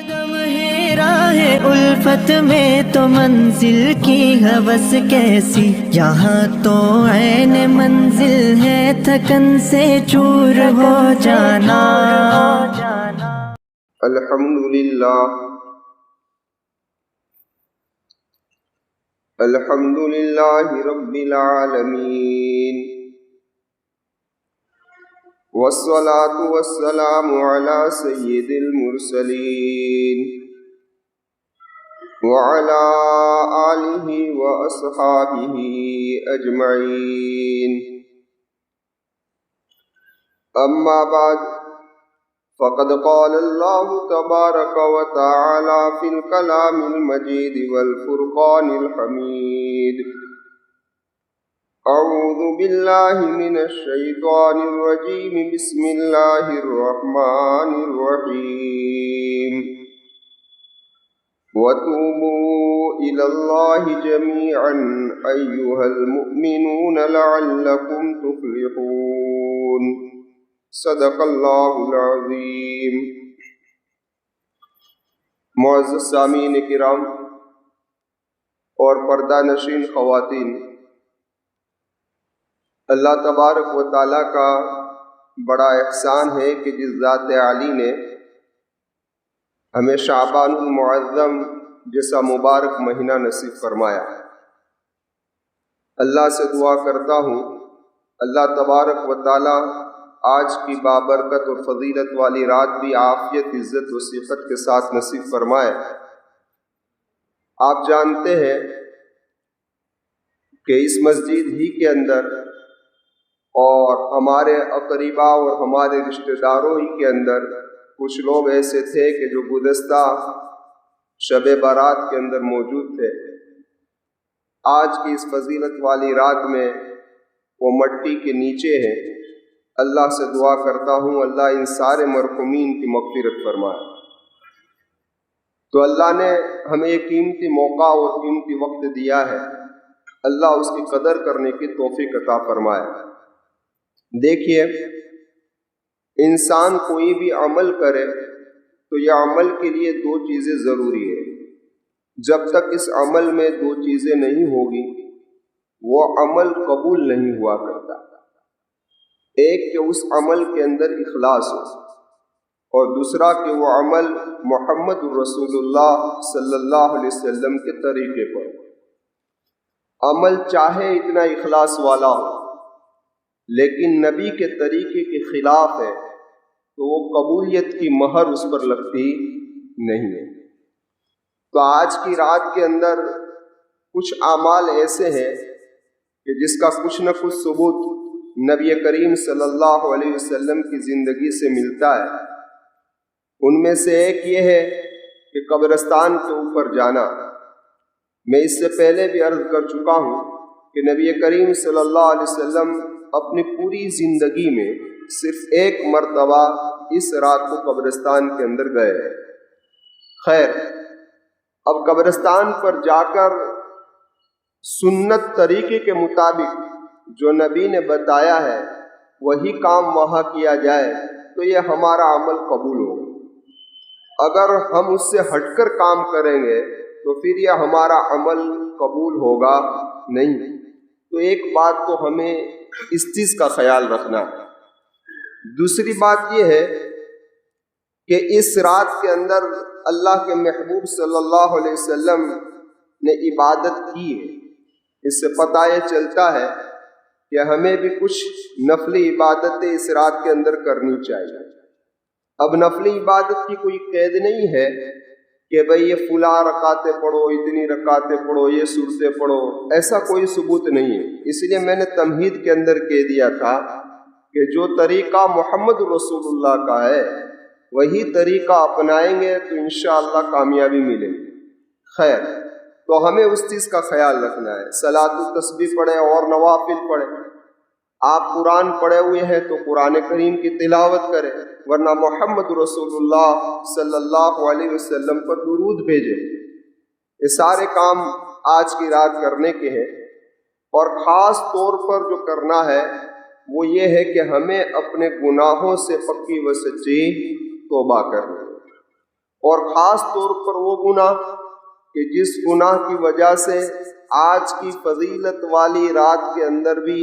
قدم ہے راہ الفت میں تو منزل کی ہوس کیسی، یہاں تو عین منزل ہے تھکن سے چور ہو جانا۔ الحمدللہ رب العالمین، والصلاة والسلام على سید المرسلین وعلى آلہ واصحابہ اجمعین، اما بعد فقد قال اللہ تبارک وتعالی فی الکلام المجید والفرقان الحمید، اعوذ باللہ من الشیطان الرجیم، بسم اللہ الرحمن الرحیم، وَتُوبُوا إِلَى اللَّهِ جَمِيعًا أَيُّهَا الْمُؤْمِنُونَ لَعَلَّكُمْ تُفْلِحُونَ۔ صدق اللہ العظیم۔ معزز سامعین کرام اور پردہ نشین خواتین، اللہ تبارک و تعالیٰ کا بڑا احسان ہے کہ جس ذات عالی نے ہمیں شعبان المعظم جیسا مبارک مہینہ نصیب فرمایا۔ اللہ سے دعا کرتا ہوں اللہ تبارک و تعالیٰ آج کی بابرکت اور فضیلت والی رات بھی عافیت، عزت و صحت کے ساتھ نصیب فرمائے۔ آپ جانتے ہیں کہ اس مسجد ہی کے اندر اور ہمارے اقربا اور ہمارے رشتہ داروں ہی کے اندر کچھ لوگ ایسے تھے کہ جو گزشتہ شب برات کے اندر موجود تھے۔ آج کی اس فضیلت والی رات میں وہ مٹی کے نیچے ہیں۔ اللہ سے دعا کرتا ہوں اللہ ان سارے مرحومین کی مغفرت فرمائے۔ تو اللہ نے ہمیں ایک قیمتی موقع اور قیمتی وقت دیا ہے، اللہ اس کی قدر کرنے کی توفیق عطا فرمائے۔ دیکھیے، انسان کوئی بھی عمل کرے تو یہ عمل کے لیے دو چیزیں ضروری ہے۔ جب تک اس عمل میں دو چیزیں نہیں ہوگی وہ عمل قبول نہیں ہوا کرتا۔ ایک کہ اس عمل کے اندر اخلاص ہو، اور دوسرا کہ وہ عمل محمد رسول اللہ صلی اللہ علیہ وسلم کے طریقے پر۔ عمل چاہے اتنا اخلاص والا ہو لیکن نبی کے طریقے کے خلاف ہے تو وہ قبولیت کی مہر اس پر لگتی نہیں ہے۔ تو آج کی رات کے اندر کچھ اعمال ایسے ہیں کہ جس کا کچھ نہ کچھ ثبوت نبی کریم صلی اللہ علیہ وسلم کی زندگی سے ملتا ہے۔ ان میں سے ایک یہ ہے کہ قبرستان کے اوپر جانا۔ میں اس سے پہلے بھی عرض کر چکا ہوں کہ نبی کریم صلی اللہ علیہ وسلم اپنی پوری زندگی میں صرف ایک مرتبہ اس رات کو قبرستان کے اندر گئے۔ خیر، اب قبرستان پر جا کر سنت طریقے کے مطابق جو نبی نے بتایا ہے وہی کام وہاں کیا جائے تو یہ ہمارا عمل قبول ہوگا۔ اگر ہم اس سے ہٹ کر کام کریں گے تو پھر یہ ہمارا عمل قبول ہوگا نہیں۔ تو ایک بات تو ہمیں اس چیز کا خیال رکھنا ہے۔ دوسری بات یہ ہے کہ اس رات کے اندر اللہ کے محبوب صلی اللہ علیہ وسلم نے عبادت کی ہے۔ اس سے پتہ یہ چلتا ہے کہ ہمیں بھی کچھ نفلی عبادتیں اس رات کے اندر کرنی چاہیے۔ اب نفلی عبادت کی کوئی قید نہیں ہے کہ بھئی یہ فلاں رکعتیں پڑھو، اتنی رکعتیں پڑھو، یہ سورتیں پڑھو، ایسا کوئی ثبوت نہیں ہے۔ اس لیے میں نے تمہید کے اندر کہہ دیا تھا کہ جو طریقہ محمد رسول اللہ کا ہے وہی طریقہ اپنائیں گے تو انشاءاللہ کامیابی ملے گی۔ خیر، تو ہمیں اس چیز کا خیال رکھنا ہے۔ صلاۃ التسبیح پڑھیں اور نوافل پڑھیں۔ آپ قرآن پڑھے ہوئے ہیں تو قرآن کریم کی تلاوت کریں، ورنہ محمد رسول اللہ صلی اللہ علیہ وسلم پر درود بھیجیں۔ یہ سارے کام آج کی رات کرنے کے ہیں، اور خاص طور پر جو کرنا ہے وہ یہ ہے کہ ہمیں اپنے گناہوں سے پکی و سچی توبہ کرنی ہے، اور خاص طور پر وہ گناہ کہ جس گناہ کی وجہ سے آج کی فضیلت والی رات کے اندر بھی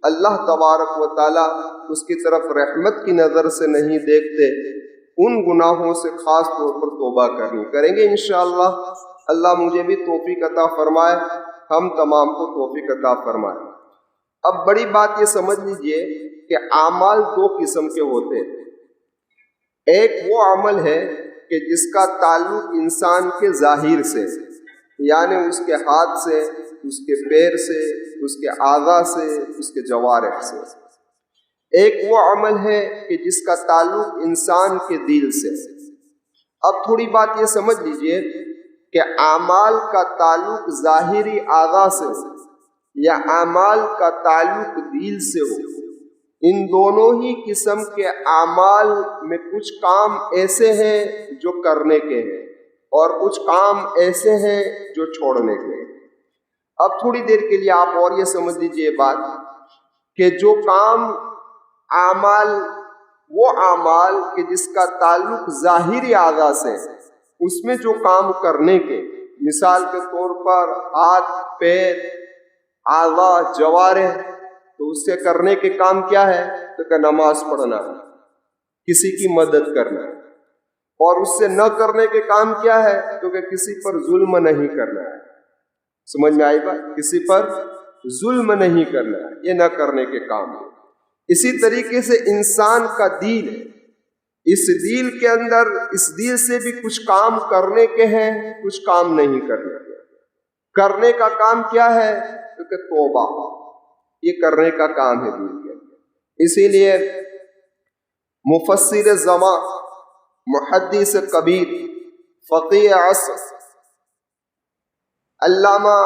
اللہ تبارک و تعالیٰ اس کی طرف رحمت کی نظر سے نہیں دیکھتے، ان گناہوں سے خاص طور پر توبہ کریں گے انشاءاللہ۔ اللہ مجھے بھی توفیق عطا فرمائے، ہم تمام کو توفیق عطا فرمائے۔ اب بڑی بات یہ سمجھ لیجئے کہ اعمال دو قسم کے ہوتے ہیں۔ ایک وہ عمل ہے کہ جس کا تعلق انسان کے ظاہر سے، یعنی اس کے ہاتھ سے، اس کے پیر سے، اس کے اعضاء سے، اس کے جوارح سے۔ ایک وہ عمل ہے کہ جس کا تعلق انسان کے دل سے۔ اب تھوڑی بات یہ سمجھ لیجئے کہ اعمال کا تعلق ظاہری اعضاء سے ہو یا اعمال کا تعلق دل سے ہو، ان دونوں ہی قسم کے اعمال میں کچھ کام ایسے ہیں جو کرنے کے ہیں اور کچھ کام ایسے ہیں جو چھوڑنے کے ہیں۔ اب تھوڑی دیر کے لیے آپ اور یہ سمجھ لیجئے بات کہ جو کام اعمال، وہ اعمال کہ جس کا تعلق ظاہری اعضاء سے، اس میں جو کام کرنے کے، مثال کے طور پر ہاتھ، پیر، اعضاء، جوارح، تو اس سے کرنے کے کام کیا ہے؟ تو کہ نماز پڑھنا، کسی کی مدد کرنا، اور اس سے نہ کرنے کے کام کیا ہے؟ تو کہ کسی پر ظلم نہیں کرنا ہے۔ سمجھ میں آئی بات؟ کسی پر ظلم نہیں کرنا ہے، یہ نہ کرنے کے کام ہے۔ اسی طریقے سے انسان کا دل ہے، اس دل کے اندر، اس دل سے بھی کچھ کام کرنے کے ہیں، کچھ کام نہیں کرنے کے۔ کرنے کا کام کیا ہے؟ تو کہ توبہ، یہ کرنے کا کام ہے دل کے اندر۔ اسی لیے مفسر زمان، محدث کبیر، فقیہ عصر، علامہ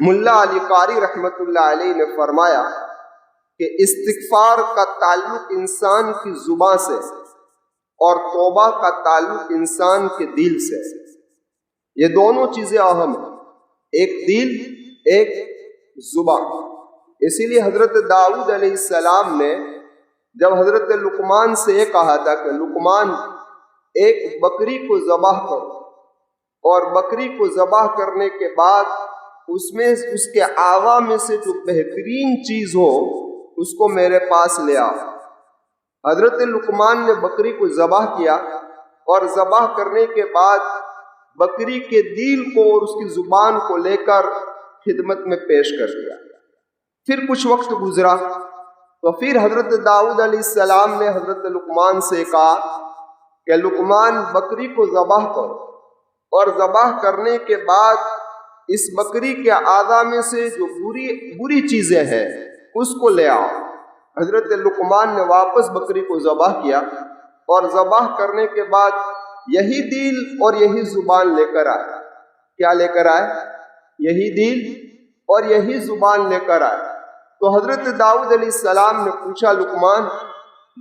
ملا علی قاری رحمۃ اللہ علیہ نے فرمایا کہ استغفار کا تعلق انسان کی زبان سے اور توبہ کا تعلق انسان کے دل سے۔ یہ دونوں چیزیں اہم ہیں، ایک دل، ایک زبان۔ اسی لیے حضرت داؤد علیہ السلام نے جب حضرت لقمان سے یہ کہا تھا کہ لقمان ایک بکری کو ذبح کرو، اور بکری کو ذبح کرنے کے بعد اس میں اس کے اعضاء میں سے جو بہترین چیز ہو اس کو میرے پاس لے آؤ۔ حضرت لقمان نے بکری کو ذبح کیا، اور ذبح کرنے کے بعد بکری کے دل کو اور اس کی زبان کو لے کر خدمت میں پیش کر دیا۔ پھر کچھ وقت گزرا تو پھر حضرت داؤد علیہ السلام نے حضرت لقمان سے کہا کہ لقمان بکری کو ذبح کرو، اور ذبح کرنے کے بعد اس بکری کے اعضاء میں سے جو بری چیزیں ہیں اس کو لے آؤ۔ حضرت لقمان نے واپس بکری کو ذبح کیا، اور ذبح کرنے کے بعد یہی دل اور یہی زبان لے کر آئے۔ کیا لے کر آئے؟ یہی دل اور یہی زبان لے کر آئے۔ تو حضرت داؤد علیہ السلام نے پوچھا لقمان،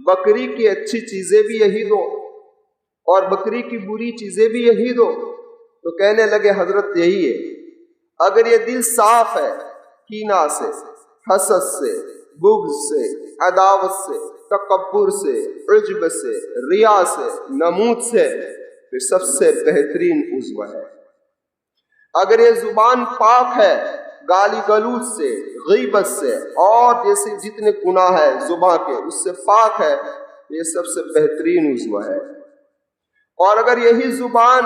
بکری کی اچھی چیزیں بھی یہی دو اور بکری کی بری چیزیں بھی یہی دو؟ تو کہنے لگے حضرت یہی ہے۔ اگر یہ دل صاف ہے کینہ سے، حسد سے، بغض سے، عداوت سے، تکبر سے، عجب سے، ریا سے، نمود سے، تو سب سے بہترین عضو ہے۔ اگر یہ زبان پاک ہے گالی گلوچ سے، غیبت سے، اور جیسے جتنے گناہ ہے زبان کے اس سے پاک ہے، یہ سب سے بہترین عضو ہے۔ اور اگر یہی زبان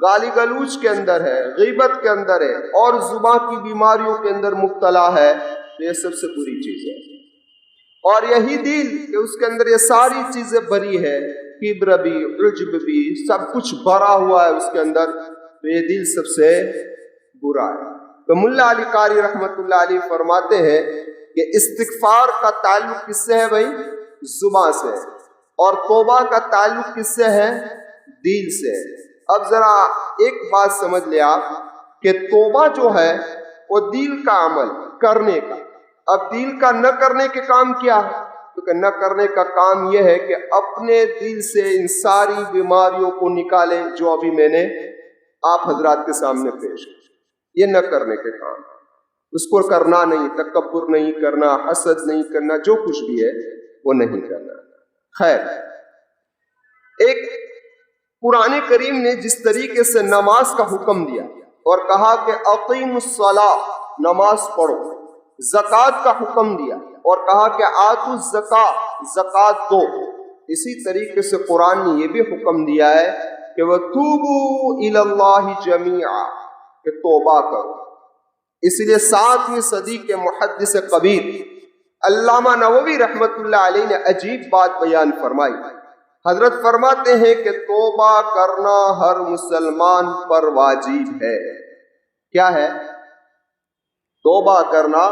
گالی گلوچ کے اندر ہے، غیبت کے اندر ہے، اور زبان کی بیماریوں کے اندر مبتلا ہے، تو یہ سب سے بری چیز ہے۔ اور یہی دل کہ اس کے اندر یہ ساری چیزیں بری ہے، کبر بھی، عجب بھی، سب کچھ بھرا ہوا ہے اس کے اندر، تو یہ دل سب سے برا ہے۔ تو ملا علی قاری رحمۃ اللہ علیہ فرماتے ہیں کہ استغفار کا تعلق کس سے ہے بھائی؟ زبان سے، اور توبہ کا تعلق کس سے ہے؟ دل سے۔ اب ذرا ایک بات سمجھ لیں آپ کہ توبہ جو ہے وہ دل کا عمل کرنے کا۔ اب دل کا نہ کرنے کے کام کیا ہے؟ تو کہ نہ کرنے کا کام یہ ہے کہ اپنے دل سے ان ساری بیماریوں کو نکالیں جو ابھی میں نے آپ حضرات کے سامنے پیش کی۔ یہ نہ کرنے کے کام، اس کو کرنا نہیں، تکبر نہیں کرنا، حسد نہیں کرنا، جو کچھ بھی ہے وہ نہیں کرنا۔ خیر، ایک قرآن کریم نے جس طریقے سے نماز کا حکم دیا اور کہا کہ اقیموا الصلاۃ، نماز پڑھو، زکوٰۃ کا حکم دیا اور کہا کہ آتوا الزکاۃ، زکوٰۃ دو، اسی طریقے سے قرآن نے یہ بھی حکم دیا ہے کہ وَتُوبُوا إِلَى اللَّهِ جَمِيعًا، کہ توبہ کرو۔ اس لیے 7ویں صدی کے محدث کبیر علامہ نووی رحمۃ اللہ علیہ نے عجیب بات بیان فرمائی۔ حضرت فرماتے ہیں کہ توبہ کرنا ہر مسلمان پر واجب ہے۔ کیا ہے؟ توبہ کرنا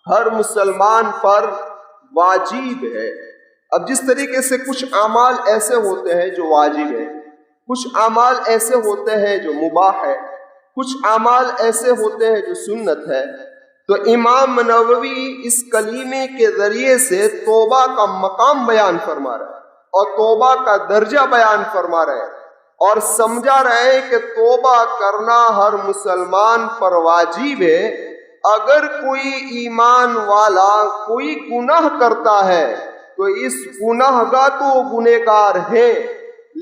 ہر مسلمان پر واجب ہے۔ اب جس طریقے سے کچھ اعمال ایسے ہوتے ہیں جو واجب ہے، کچھ اعمال ایسے ہوتے ہیں جو مباح ہے، کچھ اعمال ایسے ہوتے ہیں جو سنت ہے، تو امام نووی اس کلیمے کے ذریعے سے توبہ کا مقام بیان فرما رہے ہیں اور توبہ کا درجہ بیان فرما رہے ہیں اور سمجھا رہے ہیں کہ توبہ کرنا ہر مسلمان پر واجب ہے۔ اگر کوئی ایمان والا کوئی گناہ کرتا ہے تو اس گناہ گاہ تو وہ گنہگار ہے،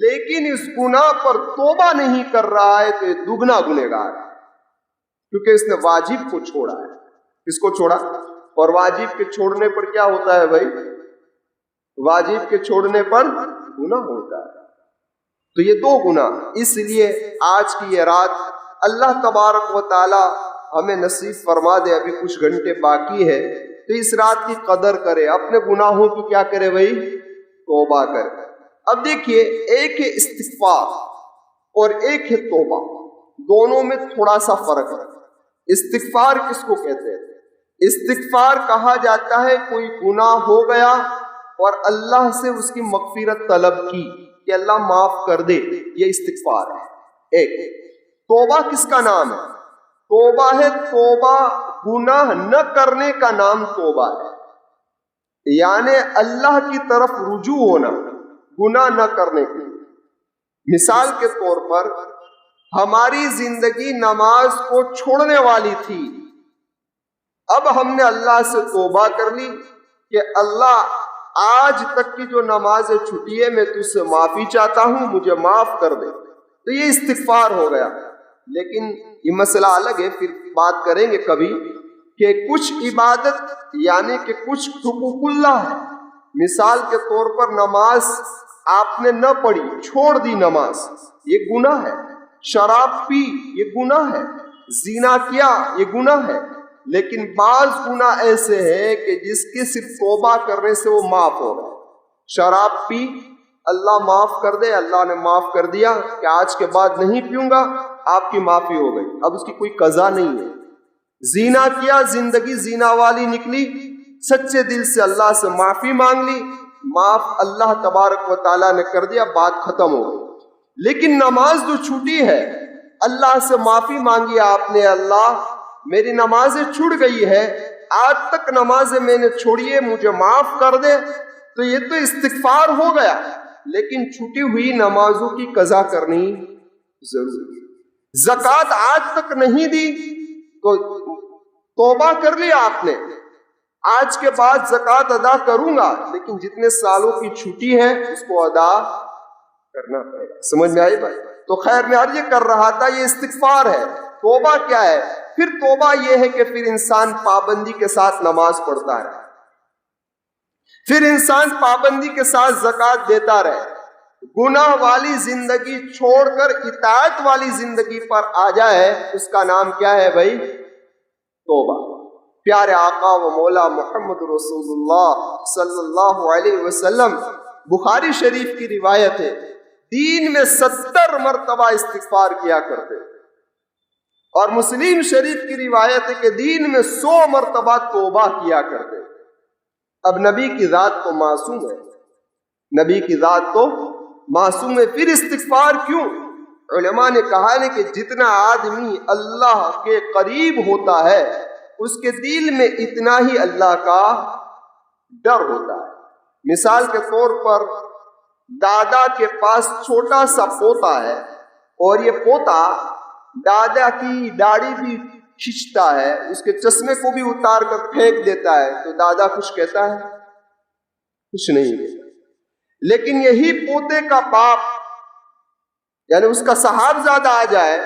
لیکن اس گناہ پر توبہ نہیں کر رہا ہے تو یہ دگنا گنہگار ہے، کیونکہ اس نے واجب کو چھوڑا ہے۔ کس کو چھوڑا؟ اور واجب کے چھوڑنے پر کیا ہوتا ہے بھائی؟ واجب کے چھوڑنے پر گناہ ہوتا ہے۔ تو یہ دو گناہ، اس لیے آج کی یہ رات اللہ تبارک و تعالی ہمیں نصیب فرما دے، ابھی کچھ گھنٹے باقی ہے، تو اس رات کی قدر کرے، اپنے گناہوں کی کیا کرے بھائی؟ توبہ کرے۔ اب دیکھیے، ایک ہے استغفار اور ایک ہے توبہ، دونوں میں تھوڑا سا فرق ہے۔ استغفار کس کو کہتے ہیں؟ استغفار کہا جاتا ہے کوئی گناہ ہو گیا اور اللہ سے اس کی مغفرت طلب کی کہ اللہ معاف کر دے، یہ استغفار ہے۔ ایک توبہ کس کا نام ہے؟ توبہ ہے توبہ، گناہ نہ کرنے کا نام توبہ ہے، یعنی اللہ کی طرف رجوع ہونا، گناہ نہ کرنے کی۔ مثال کے طور پر ہماری زندگی نماز کو چھوڑنے والی تھی، اب ہم نے اللہ سے توبہ کر لی کہ اللہ آج تک کی جو نمازیں چھٹی ہے میں تجھ سے معافی چاہتا ہوں، مجھے معاف کر دے، تو یہ استغفار ہو گیا۔ لیکن یہ مسئلہ الگ ہے، پھر بات کریں گے کبھی، کہ کچھ عبادت یعنی کہ کچھ حقوق اللہ ہے۔ مثال کے طور پر نماز آپ نے نہ پڑھی، چھوڑ دی نماز، یہ گناہ ہے۔ شراب پی، یہ گناہ ہے۔ زنا کیا، یہ گناہ ہے۔ لیکن بعض گناہ ایسے ہیں کہ جس کی صرف توبہ کرنے سے وہ معاف ہو گئے۔ شراب پی، اللہ معاف کر دے، اللہ نے معاف کر دیا کہ آج کے بعد نہیں پیوں گا، آپ کی معافی ہو گئی، اب اس کی کوئی قضا نہیں ہے۔ زنا کیا، زندگی زنا والی نکلی، سچے دل سے اللہ سے معافی مانگ لی، معاف اللہ تبارک و تعالیٰ نے کر دیا، بات ختم ہو گئی۔ لیکن نماز جو چھوٹی ہے، اللہ سے معافی مانگی آپ نے، اللہ میری نمازیں چھوٹ گئی ہے، آج تک نمازیں میں نے چھوڑی ہے، مجھے معاف کر دے، تو یہ تو استغفار ہو گیا۔ لیکن چھوٹی ہوئی نمازوں کی قضا کرنی ضروری ہے۔ زکوٰۃ آج تک نہیں دی تو توبہ کر لی آپ نے، آج کے بعد زکوٰۃ ادا کروں گا، لیکن جتنے سالوں کی چھٹی ہے اس کو ادا کرنا پڑے گا۔ سمجھ میں آئی بھائی؟ تو خیر میں عرض کر رہا تھا، یہ استغفار ہے۔ توبہ کیا ہے؟ پھر توبہ یہ ہے کہ پھر انسان پابندی کے ساتھ نماز پڑھتا ہے، پھر انسان پابندی کے ساتھ زکوٰۃ دیتا رہے، گناہ والی زندگی چھوڑ کر اطاعت والی زندگی پر آ جائے، اس کا نام کیا ہے بھائی؟ توبہ۔ پیارے آقا و مولا محمد رسول اللہ صلی اللہ علیہ وسلم، بخاری شریف کی روایت ہے، دین میں 70 مرتبہ استغفار کیا کرتے، اور مسلم شریف کی روایت ہے کہ دین میں 100 مرتبہ توبہ کیا کرتے۔ اب نبی کی ذات تو معصوم ہے، نبی کی ذات تو معصوم ہے، پھر استغفار کیوں؟ علماء نے کہا ہے کہ جتنا آدمی اللہ کے قریب ہوتا ہے اس کے دل میں اتنا ہی اللہ کا ڈر ہوتا ہے۔ مثال کے طور پر دادا کے پاس چھوٹا سا پوتا ہے اور یہ پوتا دادا کی داڑھی بھی کھینچتا ہے، اس کے چشمے کو بھی اتار کر پھینک دیتا ہے، تو دادا کچھ کہتا ہے؟ کچھ نہیں کہتا۔ لیکن یہی پوتے کا باپ یعنی اس کا صاحبزادہ آ جائے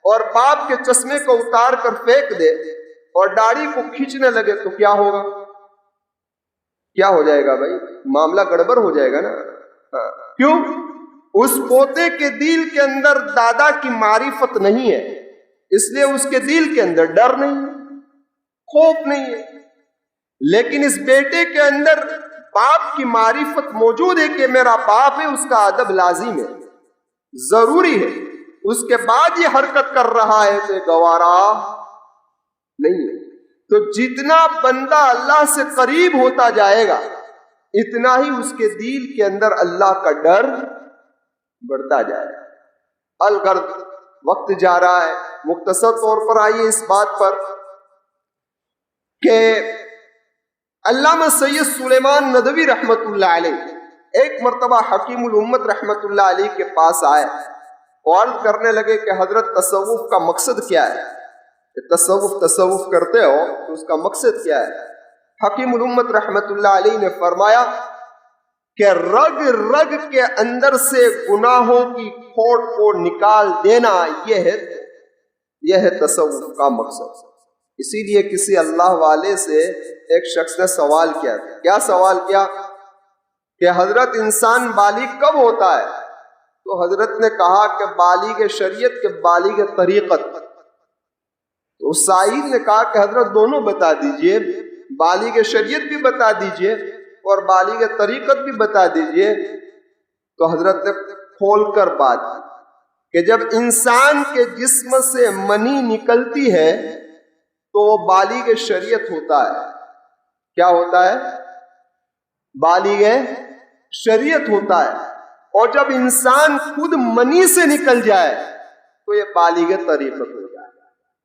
اور باپ کے چشمے کو اتار کر پھینک دے اور داڑھی کو کھینچنے لگے تو کیا ہوگا؟ کیا ہو جائے گا بھائی؟ معاملہ گڑبڑ ہو جائے گا نا۔ کیوں؟ اس پوتے کے دل کے اندر دادا کی معرفت نہیں ہے، اس لیے اس کے دل کے اندر ڈر نہیں ہے، خوف نہیں ہے۔ لیکن اس بیٹے کے اندر باپ کی معرفت موجود ہے کہ میرا باپ ہے، اس کا ادب لازم ہے، ضروری ہے، اس کے بعد یہ حرکت کر رہا ہے تو گوارا نہیں ہے۔ تو جتنا بندہ اللہ سے قریب ہوتا جائے گا اتنا ہی اس کے دل کے اندر اللہ کا ڈر بڑھتا جائے گا۔ الغرض وقت جا رہا ہے، مختصر طور پر آئیے اس بات پر کہ علامہ سید سلیمان ندوی رحمت اللہ علیہ ایک مرتبہ حکیم الامت رحمت اللہ علیہ کے پاس آئے اور کرنے لگے کہ حضرت تصوف کا مقصد کیا ہے؟ کہ تصوف کرتے ہو تو اس کا مقصد کیا ہے؟ حکیم الامت رحمت اللہ علیہ نے فرمایا کہ رگ رگ کے اندر سے گناہوں کی کھوٹ کو نکال دینا، یہ ہے تصوف کا مقصد۔ اسی لیے کسی اللہ والے سے ایک شخص نے سوال کیا، کیا سوال کیا کہ حضرت انسان بالغ کب ہوتا ہے؟ تو حضرت نے کہا کہ بالغ شریعت کے بالغ طریقت۔ تو سائل نے کہا کہ حضرت دونوں بتا دیجئے، بالغ شریعت بھی بتا دیجئے اور بالغ طریقت بھی بتا دیجئے۔ تو حضرت نے کھول کر بات کی کہ جب انسان کے جسم سے منی نکلتی ہے تو وہ بالغ شریعت ہوتا ہے۔ کیا ہوتا ہے؟ بالغ شریعت ہوتا ہے۔ اور جب انسان خود منی سے نکل جائے تو یہ بالغ طریقت ہو جائے۔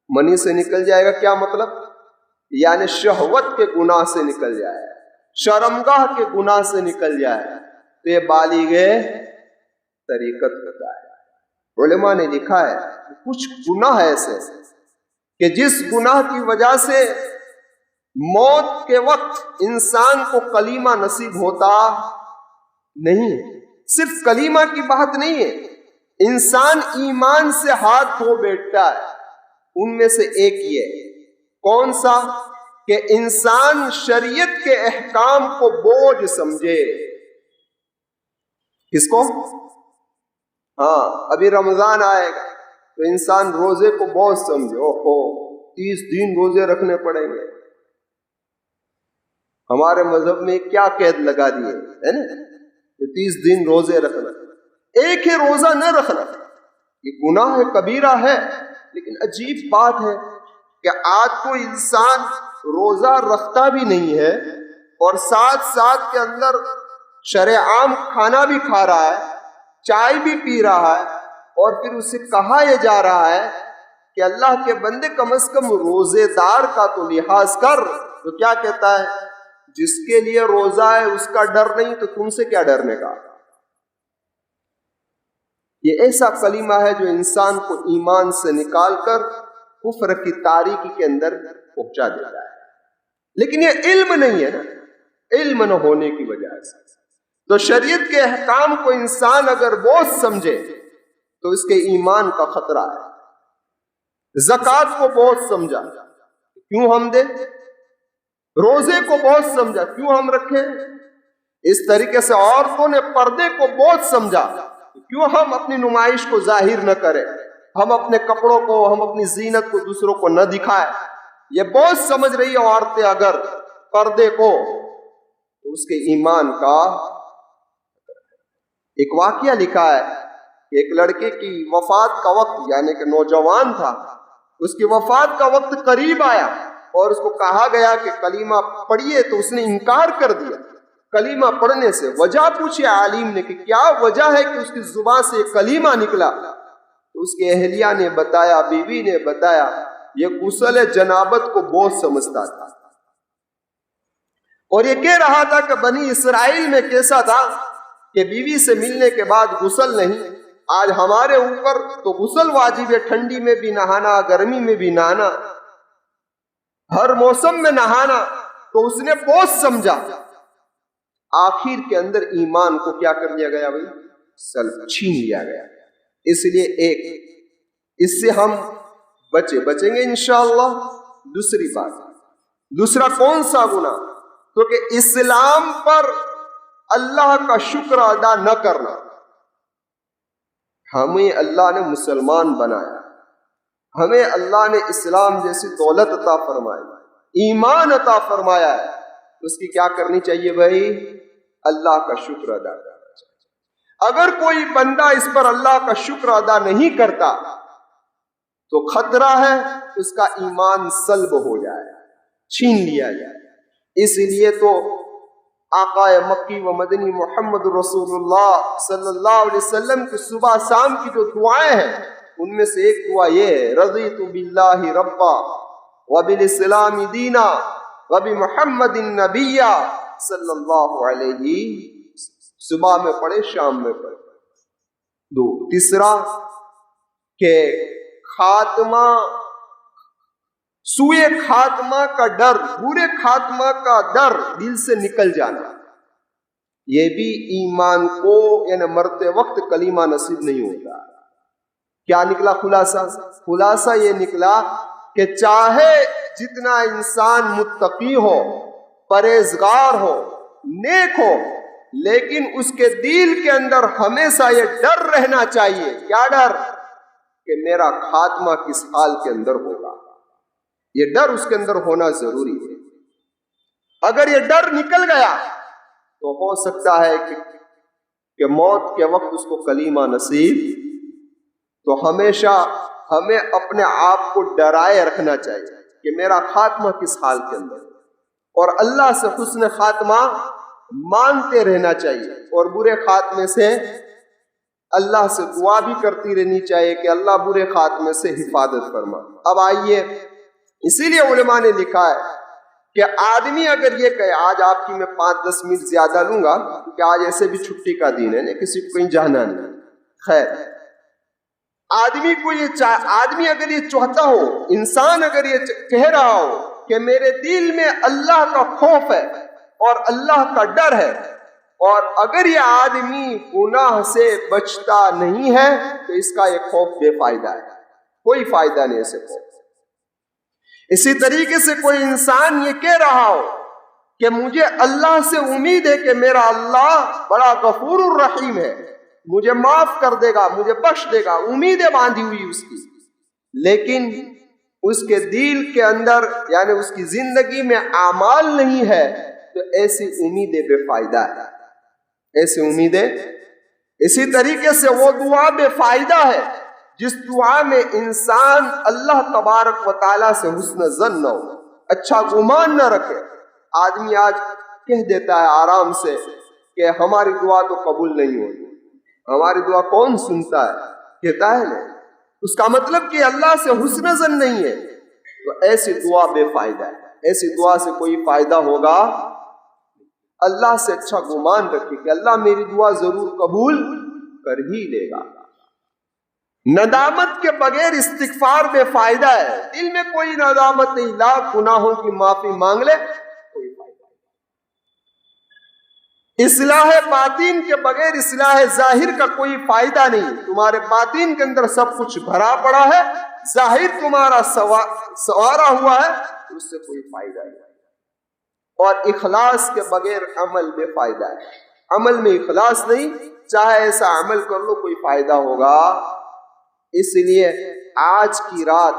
منی سے نکل جائے گا کیا مطلب؟ یعنی شہوت کے گناہ سے نکل جائے، شرمگاہ کے گناہ سے نکل جائے تو یہ بالغ طریقت ہوتا ہے۔ علماء نے لکھا ہے کچھ گناہ ایسے کہ جس گناہ کی وجہ سے موت کے وقت انسان کو کلمہ نصیب ہوتا نہیں۔ صرف کلمہ کی بات نہیں ہے، انسان ایمان سے ہاتھ دھو بیٹھتا ہے۔ ان میں سے ایک یہ کون سا کہ انسان شریعت کے احکام کو بوجھ سمجھے۔ کس کو؟ ہاں، ابھی رمضان آئے گا تو انسان روزے کو بوجھ سمجھے، اوہو 30 دن روزے رکھنے پڑیں گے۔ ہمارے مذہب میں کیا قید لگا دیے ہے نا، 30 دن روزے رکھنا، ایک ہی روزہ نہ رکھنا، یہ گناہ کبیرہ ہے۔ لیکن عجیب بات ہے کہ آج تو انسان روزہ رکھتا بھی نہیں ہے اور ساتھ ساتھ کے اندر شرعام کھانا بھی کھا رہا ہے، چائے بھی پی رہا ہے، اور پھر اسے کہا یہ جا رہا ہے کہ اللہ کے بندے کم از کم روزے دار کا تو لحاظ کر۔ تو کیا کہتا ہے؟ جس کے لیے روزہ ہے اس کا ڈر نہیں تو تم سے کیا ڈرنے کا؟ یہ ایسا کلمہ ہے جو انسان کو ایمان سے نکال کر کفر کی تاریکی کے اندر پہنچا دیتا ہے۔ لیکن یہ علم نہیں ہے نا، علم نہ ہونے کی وجہ سے۔ تو شریعت کے احکام کو انسان اگر بوجھ سمجھے تو اس کے ایمان کا خطرہ ہے۔ زکوٰۃ کو بوجھ سمجھا، کیوں ہم دیں؟ روزے کو بوجھ سمجھا، کیوں ہم رکھیں؟ اس طریقے سے عورتوں نے پردے کو بوجھ سمجھا، کیوں ہم اپنی نمائش کو ظاہر نہ کریں، ہم اپنے کپڑوں کو، ہم اپنی زینت کو دوسروں کو نہ دکھائیں۔ یہ بوجھ سمجھ رہی ہیں عورتیں اگر پردے کو، تو اس کے ایمان کا ایک واقعہ لکھا ہے کہ ایک لڑکے کی وفات کا وقت، یعنی کہ نوجوان تھا، اس کی وفات کا وقت قریب آیا اور اس کو کہا گیا کہ کلمہ پڑھیے، تو اس نے انکار کر دیا کلمہ پڑھنے سے۔ وجہ پوچھی عالم نے کہ کیا وجہ ہے کہ اس کی زبان سے کلمہ نکلا؟ تو اس کے اہلیہ نے بتایا، بیوی نے بتایا، یہ غسل جنابت کو بوجھ سمجھتا تھا، اور یہ کہہ رہا تھا کہ بنی اسرائیل میں کیسا تھا کہ بیوی سے ملنے کے بعد غسل نہیں، آج ہمارے اوپر تو غسل واجب ہے، ٹھنڈی میں بھی نہانا، گرمی میں بھی نہانا، ہر موسم میں نہانا۔ تو اس نے بوجھ سمجھا، آخر کے اندر ایمان کو کیا کر لیا گیا بھائی؟ سلب چھین لیا گیا۔ اس لیے ایک اس سے ہم بچیں گے انشاءاللہ۔ دوسری بات، دوسرا کون سا گناہ؟ تو کہ اسلام پر اللہ کا شکر ادا نہ کرنا۔ ہمیں اللہ نے مسلمان بنایا، ہمیں اللہ نے اسلام جیسی دولت عطا فرمائی، ایمان عطا فرمایا ہے، اس کی کیا کرنی چاہیے بھائی؟ اللہ کا شکر ادا کرنا چاہیے۔ اگر کوئی بندہ اس پر اللہ کا شکر ادا نہیں کرتا تو خطرہ ہے اس کا ایمان سلب ہو جائے، چھین لیا جائے۔ اس لیے تو آقا مکی و مدنی محمد رسول اللہ صلی اللہ علیہ وسلم کی صبح شام کی جو دعائیں ہیں ان میں سے ایک دعا یہ ہے، رضیت باللہ ربا وبالاسلام دینا وبمحمد نبیا صلی اللہ علیہ، صبح میں پڑھے شام میں پڑھے۔ دو، تیسرا کہ خاتمہ، سوئے خاتمہ کا ڈر، برے خاتمہ کا ڈر دل سے نکل جانا، یہ بھی ایمان کو یعنی مرتے وقت کلمہ نصیب نہیں ہوتا۔ کیا نکلا خلاصہ؟ خلاصہ یہ نکلا کہ چاہے جتنا انسان متقی ہو، پرہیزگار ہو، نیک ہو، لیکن اس کے دل کے اندر ہمیشہ یہ ڈر رہنا چاہیے۔ کیا ڈر؟ کہ میرا خاتمہ کس حال کے اندر ہوگا، یہ ڈر اس کے اندر ہونا ضروری ہے۔ اگر یہ ڈر نکل گیا تو ہو سکتا ہے کہ موت کے وقت اس کو کلمہ نصیب۔ تو ہمیشہ ہمیں اپنے آپ کو ڈرائے رکھنا چاہیے کہ میرا خاتمہ کس حال کے اندر، اور اللہ سے حسن خاتمہ مانگتے رہنا چاہیے، اور برے خاتمے سے اللہ سے دعا بھی کرتی رہنی چاہیے کہ اللہ برے خاتمے سے حفاظت فرما۔ اب آئیے، اسی لیے علماء نے لکھا ہے کہ آدمی اگر یہ کہے، آج آپ کی میں 5-10 منٹ زیادہ لوں گا کیونکہ آج ایسے بھی چھٹی کا دن ہے، کسی کو کہیں جانا نہیں، خیر، آدمی اگر یہ چاہتا ہو، انسان اگر یہ کہہ رہا ہو کہ میرے دل میں اللہ کا خوف ہے اور اللہ کا ڈر ہے، اور اگر یہ آدمی گناہ سے بچتا نہیں ہے تو اس کا یہ خوف بے فائدہ ہے، کوئی فائدہ نہیں اسے خوف۔ اسی طریقے سے کوئی انسان یہ کہہ رہا ہو کہ مجھے اللہ سے امید ہے کہ میرا اللہ بڑا غفور الرحیم ہے، مجھے معاف کر دے گا، مجھے بخش دے گا، امیدیں باندھی ہوئی اس کی، لیکن اس کے دل کے اندر یعنی اس کی زندگی میں اعمال نہیں ہے، تو ایسی امیدیں بے فائدہ ہے، ایسی امیدیں۔ اسی طریقے سے وہ دعا بے فائدہ ہے جس دعا میں انسان اللہ تبارک و تعالیٰ سے حسن ظن نہ ہو، اچھا گمان نہ رکھے۔ آدمی آج کہہ دیتا ہے آرام سے کہ ہماری دعا تو قبول نہیں ہوتی، ہماری دعا کون سنتا ہے، کہتا ہے نا، اس کا مطلب کہ اللہ سے حسن ظن نہیں ہے، تو ایسی دعا بے فائدہ ہے، ایسی دعا سے کوئی فائدہ ہوگا؟ اللہ سے اچھا گمان رکھے کہ اللہ میری دعا ضرور قبول کر ہی لے گا۔ ندامت کے بغیر استغفار بے فائدہ ہے، دل میں کوئی ندامت نہیں، لاکھ گناہوں کی معافی مانگ لے کوئی فائدہ نہیں۔ اصلاح باطن کے بغیر اصلاح ظاہر کا کوئی فائدہ نہیں۔ تمہارے باطن کے اندر سب کچھ بھرا پڑا ہے، ظاہر تمہارا سوارا ہوا ہے، اس سے کوئی فائدہ نہیں۔ اور اخلاص کے بغیر عمل بے فائدہ ہے، عمل میں اخلاص نہیں، چاہے ایسا عمل کر لو کوئی فائدہ ہوگا؟ اس لیے آج کی رات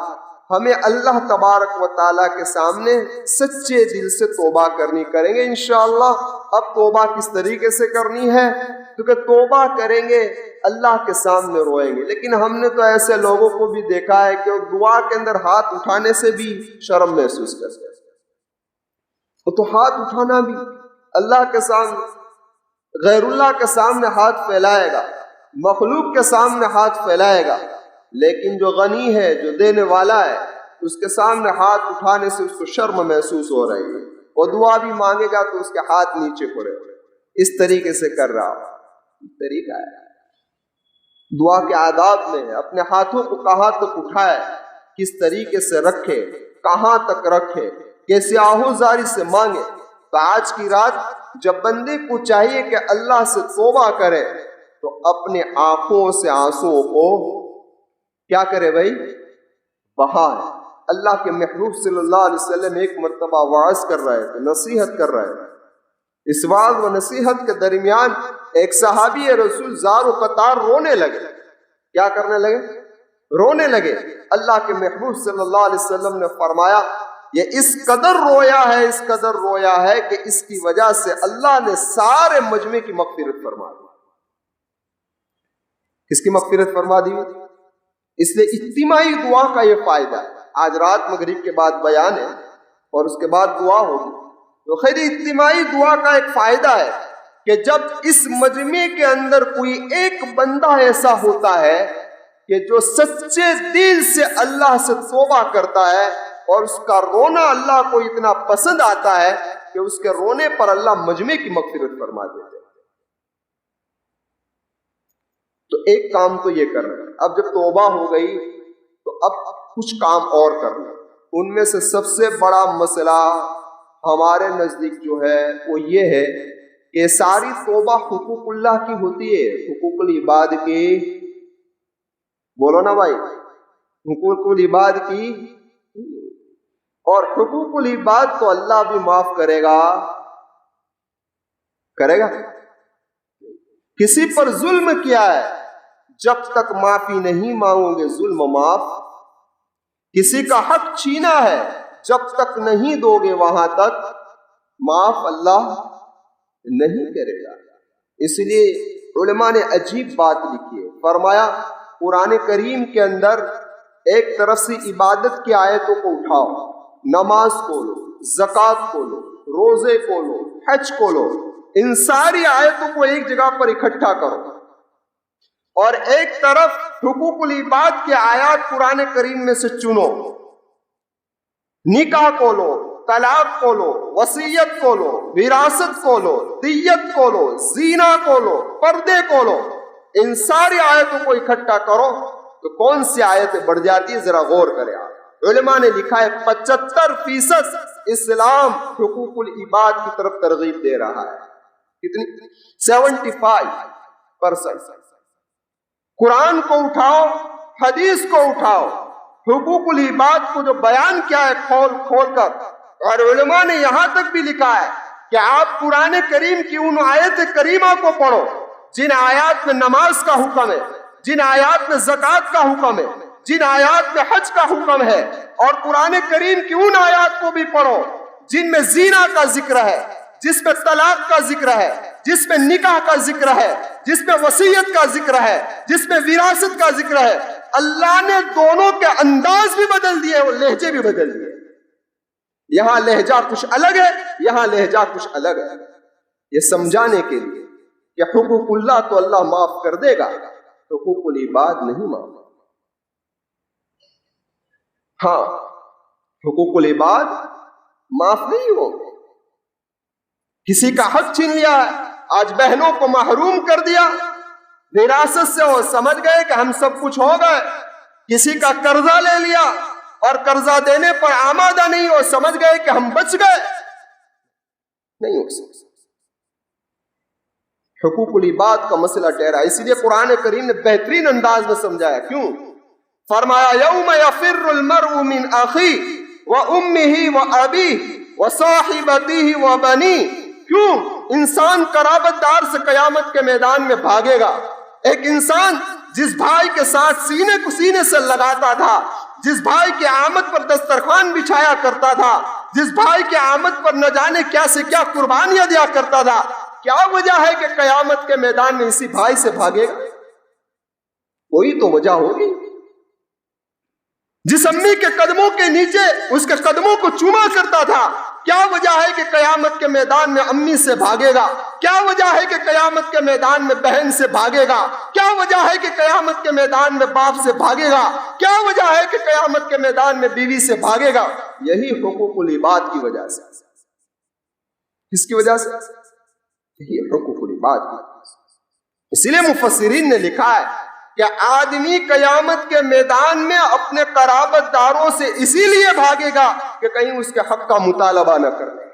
ہمیں اللہ تبارک و تعالیٰ کے سامنے سچے دل سے توبہ کریں گے انشاءاللہ۔ اب توبہ کس طریقے سے کرنی ہے؟ کیونکہ توبہ کریں گے اللہ کے سامنے روئیں گے، لیکن ہم نے تو ایسے لوگوں کو بھی دیکھا ہے کہ وہ دعا کے اندر ہاتھ اٹھانے سے بھی شرم محسوس کرتے ہیں۔ تو ہاتھ اٹھانا بھی اللہ کے سامنے، غیر اللہ کے سامنے ہاتھ پھیلائے گا، مخلوق کے سامنے ہاتھ پھیلائے گا، لیکن جو غنی ہے، جو دینے والا ہے، اس کے سامنے ہاتھ اٹھانے سے اس کو شرم محسوس ہو رہی ہے، اور دعا بھی مانگے گا تو اس کے ہاتھ نیچے پڑے ہوئے، اس طریقے سے کر رہا ہو۔ طریقہ ہے دعا کے آداب میں اپنے ہاتھوں کو کہاں تک اٹھائے، کس طریقے سے رکھے، کہاں تک رکھے، کیسے آہوزاری سے مانگے۔ تو آج کی رات جب بندے کو چاہیے کہ اللہ سے توبہ کرے، تو اپنے آنکھوں سے آنسوؤں کو کیا کرے بھائی؟ بہائے۔ اللہ کے محبوب صلی اللہ علیہ وسلم ایک مرتبہ واعظ کر رہے تھے، نصیحت کر رہے تھے۔ اس واعظ و نصیحت کے درمیان ایک صحابی رسول زار و قطار رونے لگے۔ کیا کرنے لگے؟ رونے لگے۔ اللہ کے محبوب صلی اللہ علیہ وسلم نے فرمایا یہ اس قدر رویا ہے، اس قدر رویا ہے کہ اس کی وجہ سے اللہ نے سارے مجمع کی مغفرت فرما دی۔ کس کی مغفرت فرما دی؟ اس لیے اجتماعی دعا کا یہ فائدہ ہے۔ آج رات مغرب کے بعد بیان ہے اور اس کے بعد دعا ہوگی، تو خیر اجتماعی دعا کا ایک فائدہ ہے کہ جب اس مجمع کے اندر کوئی ایک بندہ ایسا ہوتا ہے کہ جو سچے دل سے اللہ سے توبہ کرتا ہے اور اس کا رونا اللہ کو اتنا پسند آتا ہے کہ اس کے رونے پر اللہ مجمع کی مغفرت فرما دیتے ہیں۔ تو ایک کام تو یہ کرنا ہے۔ اب جب توبہ ہو گئی تو اب کچھ کام اور کرنا۔ ان میں سے سب سے بڑا مسئلہ ہمارے نزدیک جو ہے وہ یہ ہے کہ ساری توبہ حقوق اللہ کی ہوتی ہے، حقوق العباد کی، بولو نا بھائی، حقوق العباد کی، اور حقوق العباد تو اللہ بھی معاف کرے گا، کرے گا۔ کسی پر ظلم کیا ہے، جب تک معافی نہیں مانگو گے ظلم معاف۔ کسی کا حق چھینا ہے، جب تک نہیں دو گے وہاں تک معاف اللہ نہیں کرے گا۔ اس لیے علماء نے عجیب بات لکھی ہے، فرمایا قرآن کریم کے اندر ایک طرف سے عبادت کی آیتوں کو اٹھاؤ، نماز کو لو، زکوٰۃ کو لو، روزے کو لو، حج کو لو، ان ساری آیتوں کو ایک جگہ پر اکٹھا کرو، اور ایک طرف حقوق العباد کے آیات قرآن کریم میں سے چنو، نکاح کو لو، طلاق کو لو، وصیت کو لو، وراثت کو لو، دیت کو لو، زینا کو لو، پردے کو لو، ان ساری آیتوں کو اکٹھا کرو تو کون سی آیتیں بڑھ جاتی ہے؟ ذرا غور کریں آپ۔ علماء نے لکھا ہے 75% اسلام حقوق العباد کی طرف ترغیب دے رہا ہے۔ کتنی؟ 75%۔ قرآن کو اٹھاؤ، حدیث کو اٹھاؤ، حقوق العباد کو جو بیان کیا ہے کھول کھول کر، اور علماء نے یہاں تک بھی لکھا ہے کہ آپ قرآن کریم کی ان آیت کریمہ کو پڑھو جن آیات میں نماز کا حکم ہے، جن آیات میں زکوٰۃ کا حکم ہے، جن آیات میں حج کا حکم ہے، اور قرآن کریم کی ان آیات کو بھی پڑھو جن میں زینا کا ذکر ہے، جس میں طلاق کا ذکر ہے، جس میں نکاح کا ذکر ہے، جس میں وصیت کا ذکر ہے، جس میں وراثت کا ذکر ہے۔ اللہ نے دونوں کے انداز بھی بدل دیے اور لہجے بھی بدل دیے۔ یہاں لہجہ کچھ الگ ہے، یہاں لہجہ کچھ الگ ہے، یہ سمجھانے کے لیے کہ حقوق اللہ تو اللہ معاف کر دے گا، حقوق العباد نہیں معاف۔ ہاں، حقوق العباد معاف نہیں ہوگا۔ کسی کا حق چھین لیا ہے، آج بہنوں کو محروم کر دیا، وراثت سے وہ سمجھ گئے کہ ہم سب کچھ ہو گئے۔ کسی کا قرضہ لے لیا اور قرضہ دینے پر آمادہ نہیں، وہ سمجھ گئے کہ ہم بچ گئے، نہیں ہو سکتا۔ حقوق العباد کا مسئلہ ٹھہرا، اس لیے قرآن کریم نے بہترین انداز میں سمجھایا۔ کیوں؟ فرمایا یوم یفر المرء من اخیہ وامہ وابیہ وصاحبتہ وبنیہ۔ کیوں؟ انسان قرابت دار سے قیامت کے میدان میں بھاگے گا۔ ایک انسان جس بھائی کے ساتھ سینے کو سینے سے لگاتا تھا، جس بھائی کی آمد پر دسترخوان بچھایا کرتا تھا، جس بھائی کی آمد پر نہ جانے کیا سے کیا قربانیاں دیا کرتا تھا، کیا وجہ ہے کہ قیامت کے میدان میں اسی بھائی سے بھاگے گا؟ کوئی تو وجہ ہوگی۔ جس امی کے قدموں کے نیچے اس کے قدموں کو چوما کرتا تھا، کیا وجہ ہے کہ قیامت کے میدان میں امی سے بھاگے گا؟ کیا وجہ ہے کہ قیامت کے میدان میں بہن سے بھاگے گا؟ کیا وجہ ہے کہ قیامت کے میدان میں باپ سے بھاگے گا؟ کیا وجہ ہے کہ قیامت کے میدان میں بیوی سے بھاگے گا؟ یہی حقوق العباد کی وجہ سے۔ کس کی وجہ سے؟ یہی حقوق العباد کی وجہ سے۔ اسی لیے مفسرین نے لکھا ہے کہ آدمی قیامت کے میدان میں اپنے قرابت داروں سے اسی لیے بھاگے گا کہ کہیں اس کے حق کا مطالبہ نہ کرے۔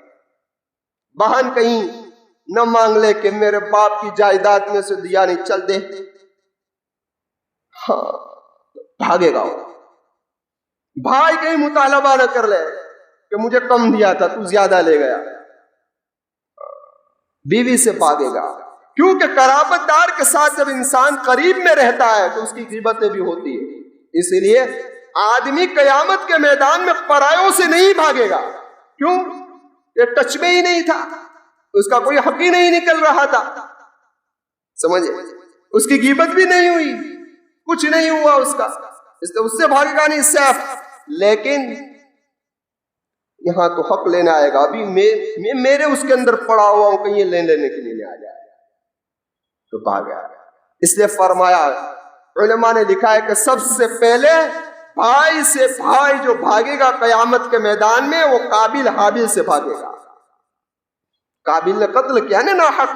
بہن کہیں نہ مانگ لے کہ میرے باپ کی جائیداد میں سے دیا نہیں، چل دے، ہاں بھاگے گا وہ۔ بھائی کہیں مطالبہ نہ کر لے کہ مجھے کم دیا تھا تو زیادہ لے گیا، بیوی سے بھاگے گا، کیونکہ قرابت دار کے ساتھ جب انسان قریب میں رہتا ہے تو اس کی غیبتیں بھی ہوتی ہیں۔ اس لیے آدمی قیامت کے میدان میں پرایوں سے نہیں بھاگے گا، کیوں؟ یہ ٹچ میں ہی نہیں تھا، اس کا کوئی حق ہی نہیں نکل رہا تھا، سمجھے، اس کی غیبت بھی نہیں ہوئی، کچھ نہیں ہوا اس کا، اس سے بھاگے گا نہیں سیف۔ لیکن یہاں تو حق لینے آئے گا، ابھی میرے اس کے اندر پڑا ہوا ہوں، کہیں یہ لینے کے لیے آ جائے تو بھاگا۔ اس لیے فرمایا، علماء نے لکھا ہے کہ سب سے پہلے بھائی سے بھائی جو بھاگے گا قیامت کے میدان میں، وہ قابل حابیل سے بھاگے گا۔ قابل نے قتل کیا نا حق،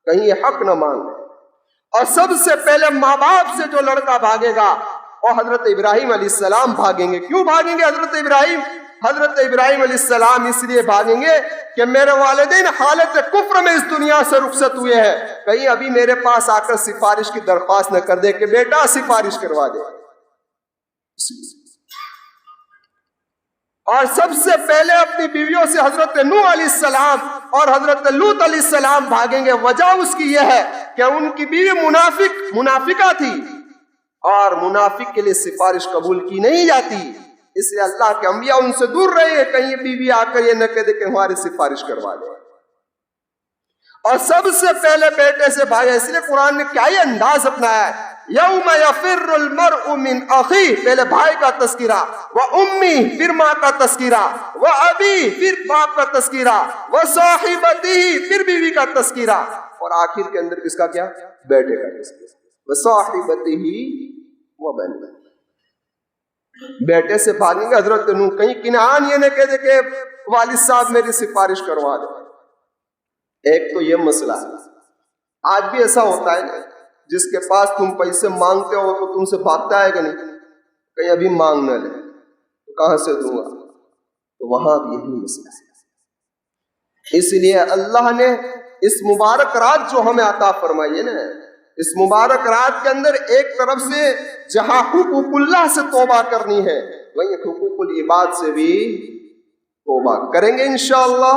کہیں یہ حق نہ مانگے۔ اور سب سے پہلے ماں باپ سے جو لڑکا بھاگے گا وہ حضرت ابراہیم علیہ السلام بھاگیں گے۔ کیوں بھاگیں گے حضرت ابراہیم؟ حضرت ابراہیم علیہ السلام اس لیے بھاگیں گے کہ میرے والدین حالت کفر میں اس دنیا سے رخصت ہوئے ہیں، کہیں ابھی میرے پاس آ کر سفارش کی درخواست نہ کر دے کہ بیٹا سفارش کروا دے۔ اور سب سے پہلے اپنی بیویوں سے حضرت نوح علیہ السلام اور حضرت لوط علیہ السلام بھاگیں گے۔ وجہ اس کی یہ ہے کہ ان کی بیوی منافقہ تھی، اور منافق کے لیے سفارش قبول کی نہیں جاتی، اس لیے اللہ کے انبیاء ان سے دور رہے، کہیں بیوی آ کر یہ نہ کہہ دے کہ ہماری سفارش کروا دے۔ اور سب سے پہلے بیٹے سے بھاگے، اس لیے قرآن نے کیا یہ انداز اپنایا ہے، یوم یفر المرء من اخیہ، پہلے بھائی کا تذکرہ، وامہ پھر ماں کا تذکرہ، وابی پھر باپ کا تذکرہ، وصاحبتہ پھر بیوی کا تذکرہ، اور آخر کے اندر کس کا کیا؟ بیٹے کا تذکرہ، وصاحبتہ وبنیہ۔ بیٹے سے بھاگیں گے حضرت نوح، کہیں کنعان یہ نہ کہہ دے کہ والد صاحب میری سفارش کروا دے۔ ایک تو یہ مسئلہ ہے، آج بھی ایسا ہوتا ہے نا، جس کے پاس تم پیسے مانگتے ہو تو تم سے بھاگتا ہے کہ نہیں، کہیں ابھی مانگ نہ لے تو کہاں سے دوں گا، تو وہاں بھی یہی مسئلہ ہے۔ اس لیے اللہ نے اس مبارک رات جو ہمیں عطا فرمائی ہے نا، اس مبارک رات کے اندر ایک طرف سے جہاں حقوق اللہ سے توبہ کرنی ہے، وہیں حقوق العباد سے بھی توبہ کریں گے انشاءاللہ۔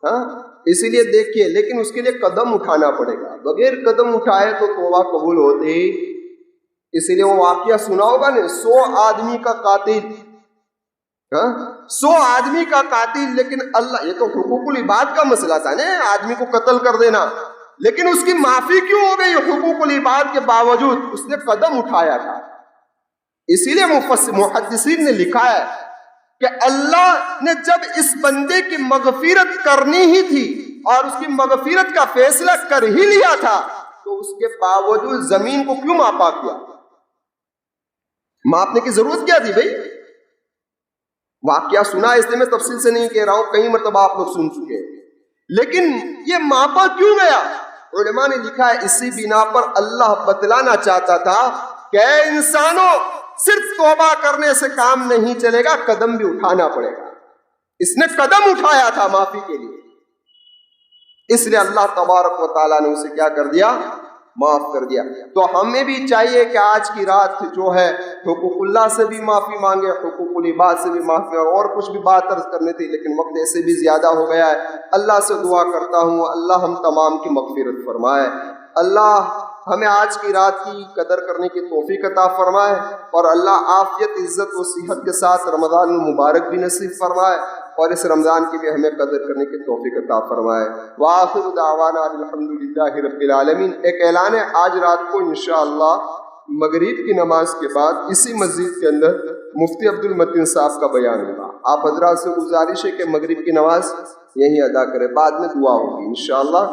ہاں اسی لیے دیکھیے، لیکن اس کے لیے قدم اٹھانا پڑے گا، بغیر قدم اٹھائے تو توبہ قبول ہوتی۔ اسی لیے وہ واقعہ سنا ہوگا نا، 100 آدمی کا قاتل، 100 آدمی کا قاتل، لیکن اللہ، یہ تو حقوق العباد کا مسئلہ تھا نا، آدمی کو قتل کر دینا، لیکن اس کی معافی کیوں ہو گئی؟ حقوق العباد کے باوجود اس نے قدم اٹھایا تھا۔ اسی لیے محدثین نے لکھا ہے کہ اللہ نے جب اس بندے کی مغفرت کرنی ہی تھی اور اس کی مغفرت کا فیصلہ کر ہی لیا تھا، تو اس کے باوجود زمین کو کیوں ماپا کیا؟ ماپنے کی ضرورت کیا تھی بھائی؟ واقعہ سنا، اس لیے میں تفصیل سے نہیں کہہ رہا ہوں، کئی مرتبہ آپ لوگ سن چکے ہیں، لیکن یہ ماپا کیوں گیا؟ علماء نے لکھا ہے اسی بنا پر اللہ بتلانا چاہتا تھا کہ انسانوں، صرف توبہ کرنے سے کام نہیں چلے گا، قدم بھی اٹھانا پڑے گا۔ اس نے قدم اٹھایا تھا معافی کے لیے، اس لیے اللہ تبارک و تعالیٰ نے اسے کیا کر دیا؟ معاف کر دیا۔ تو ہمیں بھی چاہیے کہ آج کی رات جو ہے حقوق اللہ سے بھی معافی مانگے، حقوق العباد سے بھی معافی مانگے، اور کچھ بھی بات عرض کرنی تھی لیکن وقت ایسے بھی زیادہ ہو گیا ہے۔ اللہ سے دعا کرتا ہوں اللہ ہم تمام کی مغفرت فرمائے، اللہ ہمیں آج کی رات کی قدر کرنے کی توفیق عطا فرمائے، اور اللہ عافیت، عزت و صحت کے ساتھ رمضان المبارک بھی نصیب فرمائے، اور اس رمضان کی بھی ہمیں قدر کرنے کی توفیق عطا فرمائے۔ وآخر دعوانا الحمدللہ رب العالمین۔ ایک اعلان ہے، آج رات کو انشاءاللہ مغرب کی نماز کے بعد اسی مسجد کے اندر مفتی عبد المتین صاحب کا بیان ہوگا۔ آپ حضرات سے گزارش ہے کہ مغرب کی نماز یہیں ادا کریں، بعد میں دعا ہوگی انشاءاللہ۔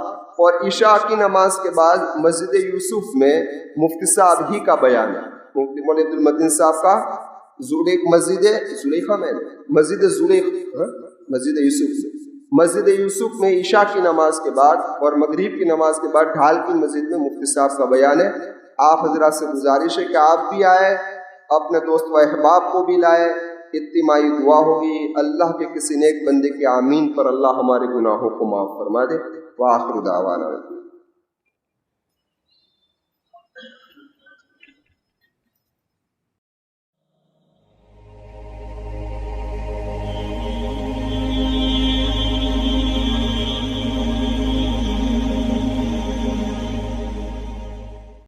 اور عشاء کی نماز کے بعد مسجد یوسف میں مفتی صاحب ہی کا بیان ہے، مفتی مولانا عبد المتین صاحب کا، مسجد یوسف میں عشاء کی نماز کے بعد اور مغرب کی نماز کے بعد ڈھال کی مسجد میں مفتی صاحب کا بیان ہے۔ آپ حضرات سے گزارش ہے کہ آپ بھی آئے، اپنے دوست و احباب کو بھی لائے، اجتماعی دعا ہوگی، اللہ کے کسی نیک بندے کے آمین پر اللہ ہمارے گناہوں کو معاف فرما دے۔ وآخر دعوانا